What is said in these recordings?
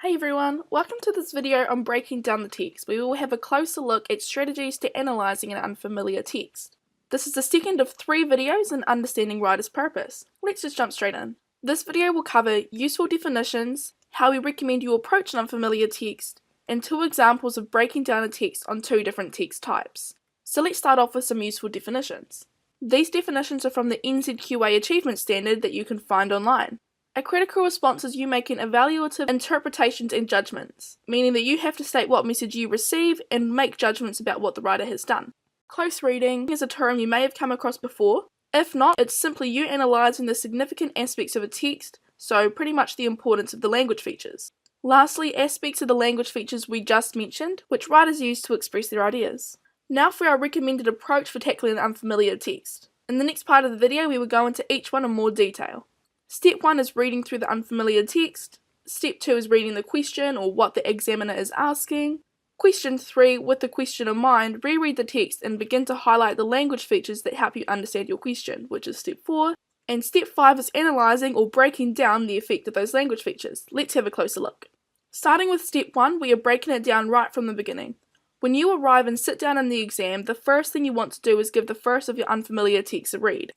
Hey everyone, welcome to this video on breaking down the text, where we will have a closer look at strategies to analysing an unfamiliar text. This is the second of 3 videos in understanding writer's purpose. Let's just jump straight in. This video will cover useful definitions, how we recommend you approach an unfamiliar text, and 2 examples of breaking down a text on 2 different text types. So let's start off with some useful definitions. These definitions are from the NCEA Achievement Standard that you can find online. A critical response is you making evaluative interpretations and judgments, meaning that you have to state what message you receive and make judgments about what the writer has done. Close reading is a term you may have come across before. If not, it's simply you analysing the significant aspects of a text, so pretty much the importance of the language features. Lastly, aspects of the language features we just mentioned, which writers use to express their ideas. Now for our recommended approach for tackling an unfamiliar text. In the next part of the video, we will go into each one in more detail. Step 1 is reading through the unfamiliar text. Step 2 is reading the question or what the examiner is asking. Question 3, with the question in mind, reread the text and begin to highlight the language features that help you understand your question, which is step 4. And step 5 is analysing or breaking down the effect of those language features. Let's have a closer look. Starting with step 1, we are breaking it down right from the beginning. When you arrive and sit down in the exam, the first thing you want to do is give the first of your unfamiliar texts a read.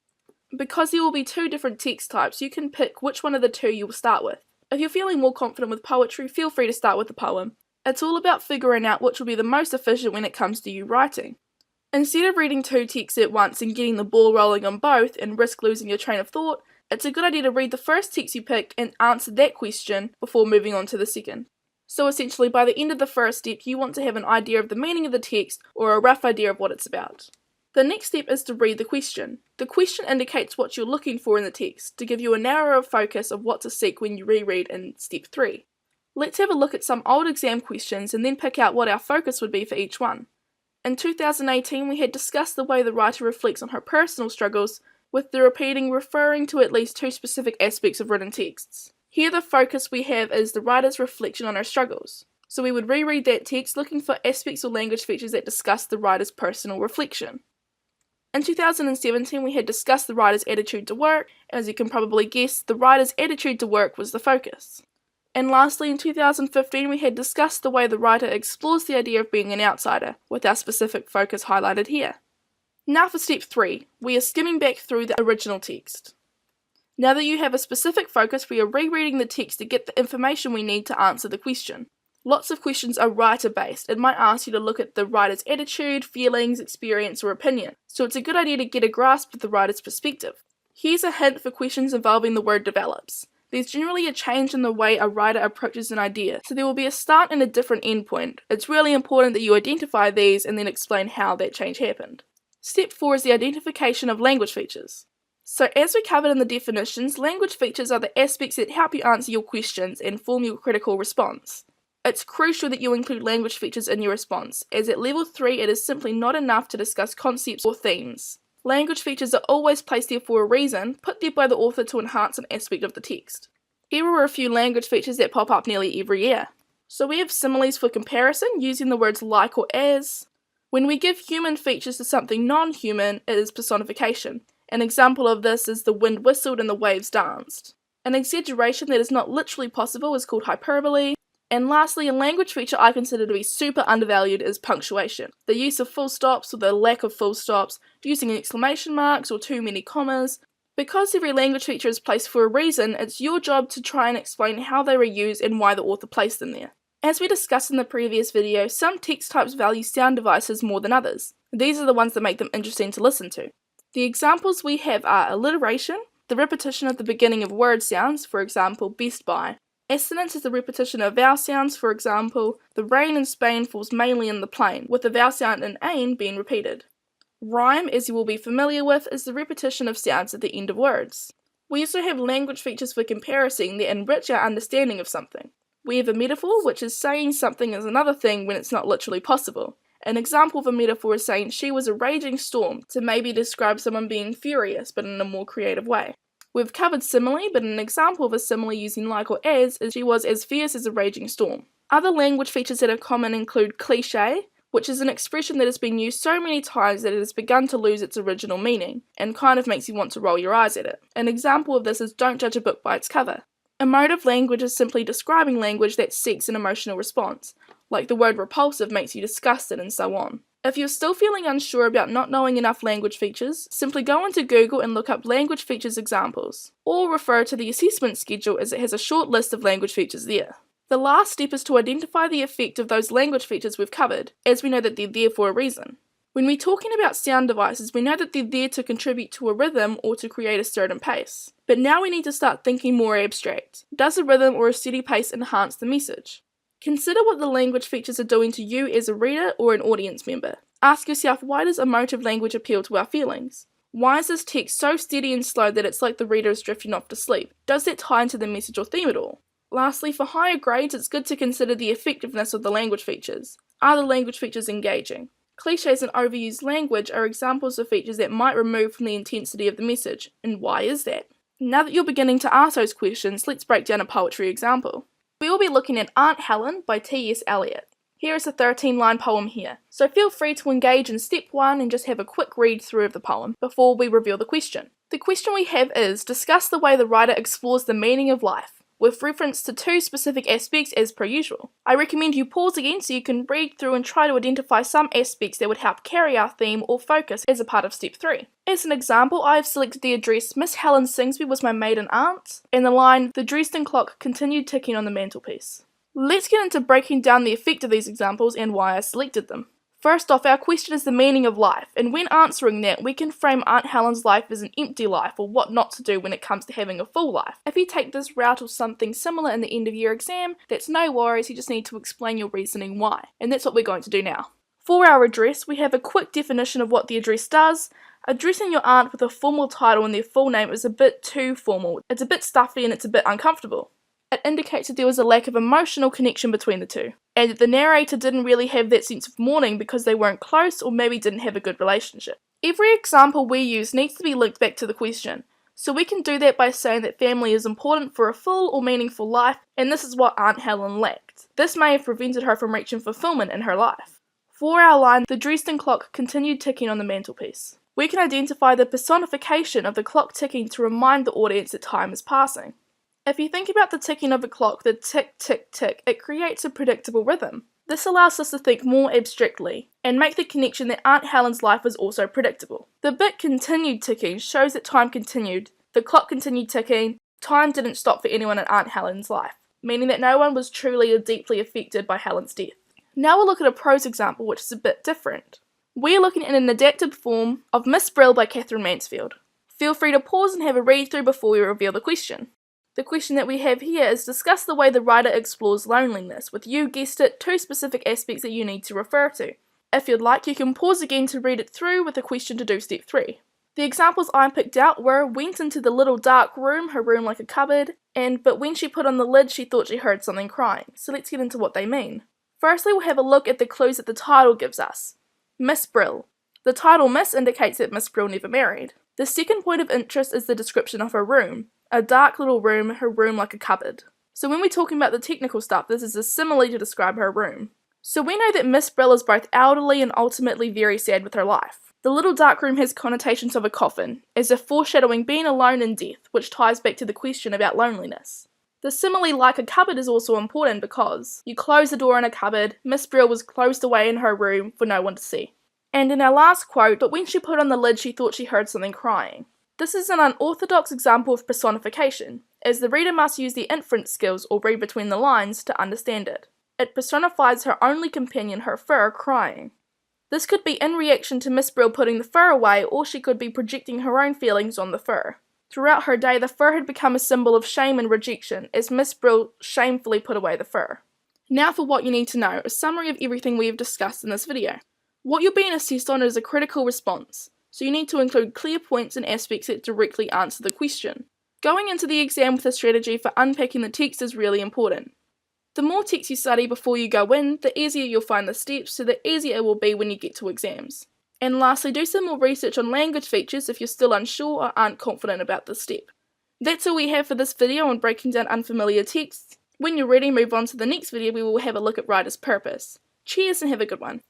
Because there will be 2 different text types, you can pick which one of the 2 you will start with. If you're feeling more confident with poetry, feel free to start with the poem. It's all about figuring out which will be the most efficient when it comes to you writing. Instead of reading 2 texts at once and getting the ball rolling on both and risk losing your train of thought, it's a good idea to read the first text you picked and answer that question before moving on to the second. So essentially, by the end of the first step, you want to have an idea of the meaning of the text or a rough idea of what it's about. The next step is to read the question. The question indicates what you're looking for in the text, to give you a narrower focus of what to seek when you reread in step 3. Let's have a look at some old exam questions and then pick out what our focus would be for each one. In 2018, we had discussed the way the writer reflects on her personal struggles, with the repeating referring to at least 2 specific aspects of written texts. Here the focus we have is the writer's reflection on her struggles. So we would reread that text looking for aspects or language features that discuss the writer's personal reflection. In 2017, we had discussed the writer's attitude to work. As you can probably guess, the writer's attitude to work was the focus. And lastly, in 2015, we had discussed the way the writer explores the idea of being an outsider, with our specific focus highlighted here. Now for step 3, we are skimming back through the original text. Now that you have a specific focus, we are rereading the text to get the information we need to answer the question. Lots of questions are writer-based. It might ask you to look at the writer's attitude, feelings, experience, or opinion, so it's a good idea to get a grasp of the writer's perspective. Here's a hint for questions involving the word develops. There's generally a change in the way a writer approaches an idea, so there will be a start and a different endpoint. It's really important that you identify these and then explain how that change happened. Step 4 is the identification of language features. So as we covered in the definitions, language features are the aspects that help you answer your questions and form your critical response. It's crucial that you include language features in your response, as at level 3 it is simply not enough to discuss concepts or themes. Language features are always placed there for a reason, put there by the author to enhance an aspect of the text. Here are a few language features that pop up nearly every year. So we have similes for comparison, using the words like or as. When we give human features to something non-human, it is personification. An example of this is the wind whistled and the waves danced. An exaggeration that is not literally possible is called hyperbole. And lastly, a language feature I consider to be super undervalued is punctuation. The use of full stops or the lack of full stops, using exclamation marks or too many commas. Because every language feature is placed for a reason, it's your job to try and explain how they were used and why the author placed them there. As we discussed in the previous video, some text types value sound devices more than others. These are the ones that make them interesting to listen to. The examples we have are alliteration, the repetition at the beginning of word sounds, for example, best by. Assonance is the repetition of vowel sounds, for example, the rain in Spain falls mainly in the plain, with the vowel sound in ain being repeated. Rhyme, as you will be familiar with, is the repetition of sounds at the end of words. We also have language features for comparison that enrich our understanding of something. We have a metaphor, which is saying something is another thing when it's not literally possible. An example of a metaphor is saying she was a raging storm, to maybe describe someone being furious, but in a more creative way. We've covered simile, but an example of a simile using like or as is she was as fierce as a raging storm. Other language features that are common include cliché, which is an expression that has been used so many times that it has begun to lose its original meaning, and kind of makes you want to roll your eyes at it. An example of this is don't judge a book by its cover. Emotive language is simply describing language that seeks an emotional response, like the word repulsive makes you disgusted and so on. If you're still feeling unsure about not knowing enough language features, simply go into Google and look up language features examples, or refer to the assessment schedule as it has a short list of language features there. The last step is to identify the effect of those language features we've covered, as we know that they're there for a reason. When we're talking about sound devices, we know that they're there to contribute to a rhythm or to create a certain pace. But now we need to start thinking more abstract. Does a rhythm or a steady pace enhance the message? Consider what the language features are doing to you as a reader or an audience member. Ask yourself, why does emotive language appeal to our feelings? Why is this text so steady and slow that it's like the reader is drifting off to sleep? Does that tie into the message or theme at all? Lastly, for higher grades, it's good to consider the effectiveness of the language features. Are the language features engaging? Clichés and overused language are examples of features that might remove from the intensity of the message, and why is that? Now that you're beginning to ask those questions, let's break down a poetry example. We will be looking at Aunt Helen by T.S. Eliot. Here is a 13-line poem here, so feel free to engage in step 1 and just have a quick read through of the poem before we reveal the question. The question we have is, discuss the way the writer explores the meaning of life, with reference to 2 specific aspects as per usual. I recommend you pause again so you can read through and try to identify some aspects that would help carry our theme or focus as a part of step 3. As an example, I have selected the address, Miss Helen Singsby was my maiden aunt, and the line, the Dresden clock continued ticking on the mantelpiece. Let's get into breaking down the effect of these examples and why I selected them. First off, our question is the meaning of life, and when answering that, we can frame Aunt Helen's life as an empty life, or what not to do when it comes to having a full life. If you take this route or something similar in the end of year exam, that's no worries, you just need to explain your reasoning why, and that's what we're going to do now. For our address, we have a quick definition of what the address does. Addressing your aunt with a formal title and their full name is a bit too formal. It's a bit stuffy and it's a bit uncomfortable. It indicates that there was a lack of emotional connection between the two, and that the narrator didn't really have that sense of mourning because they weren't close or maybe didn't have a good relationship. Every example we use needs to be linked back to the question, so we can do that by saying that family is important for a full or meaningful life, and this is what Aunt Helen lacked. This may have prevented her from reaching fulfillment in her life. For our line, the Dresden clock continued ticking on the mantelpiece. We can identify the personification of the clock ticking to remind the audience that time is passing. If you think about the ticking of a clock, the tick, tick, tick, it creates a predictable rhythm. This allows us to think more abstractly, and make the connection that Aunt Helen's life was also predictable. The bit continued ticking shows that time continued, the clock continued ticking, time didn't stop for anyone in Aunt Helen's life, meaning that no one was truly or deeply affected by Helen's death. Now we'll look at a prose example which is a bit different. We're looking at an adapted form of Miss Brill by Catherine Mansfield. Feel free to pause and have a read through before we reveal the question. The question that we have here is discuss the way the writer explores loneliness, with, you guessed it, 2 specific aspects that you need to refer to. If you'd like, you can pause again to read it through with a question to do step 3. The examples I picked out were, went into the little dark room, her room like a cupboard, and but when she put on the lid she thought she heard something crying. So let's get into what they mean. Firstly, we'll have a look at the clues that the title gives us. Miss Brill. The title Miss indicates that Miss Brill never married. The second point of interest is the description of her room. A dark little room, her room like a cupboard. So when we're talking about the technical stuff, this is a simile to describe her room. So we know that Miss Brill is both elderly and ultimately very sad with her life. The little dark room has connotations of a coffin, as if foreshadowing being alone in death, which ties back to the question about loneliness. The simile like a cupboard is also important because you close the door in a cupboard, Miss Brill was closed away in her room for no one to see. And in our last quote, but when she put on the lid she thought she heard something crying. This is an unorthodox example of personification, as the reader must use their inference skills or read between the lines to understand it. It personifies her only companion, her fur, crying. This could be in reaction to Miss Brill putting the fur away, or she could be projecting her own feelings on the fur. Throughout her day, the fur had become a symbol of shame and rejection, as Miss Brill shamefully put away the fur. Now for what you need to know, a summary of everything we have discussed in this video. What you're being assessed on is a critical response. So you need to include clear points and aspects that directly answer the question. Going into the exam with a strategy for unpacking the text is really important. The more text you study before you go in, the easier you'll find the steps, so the easier it will be when you get to exams. And lastly, do some more research on language features if you're still unsure or aren't confident about this step. That's all we have for this video on breaking down unfamiliar texts. When you're ready, move on to the next video where we will have a look at writer's purpose. Cheers and have a good one.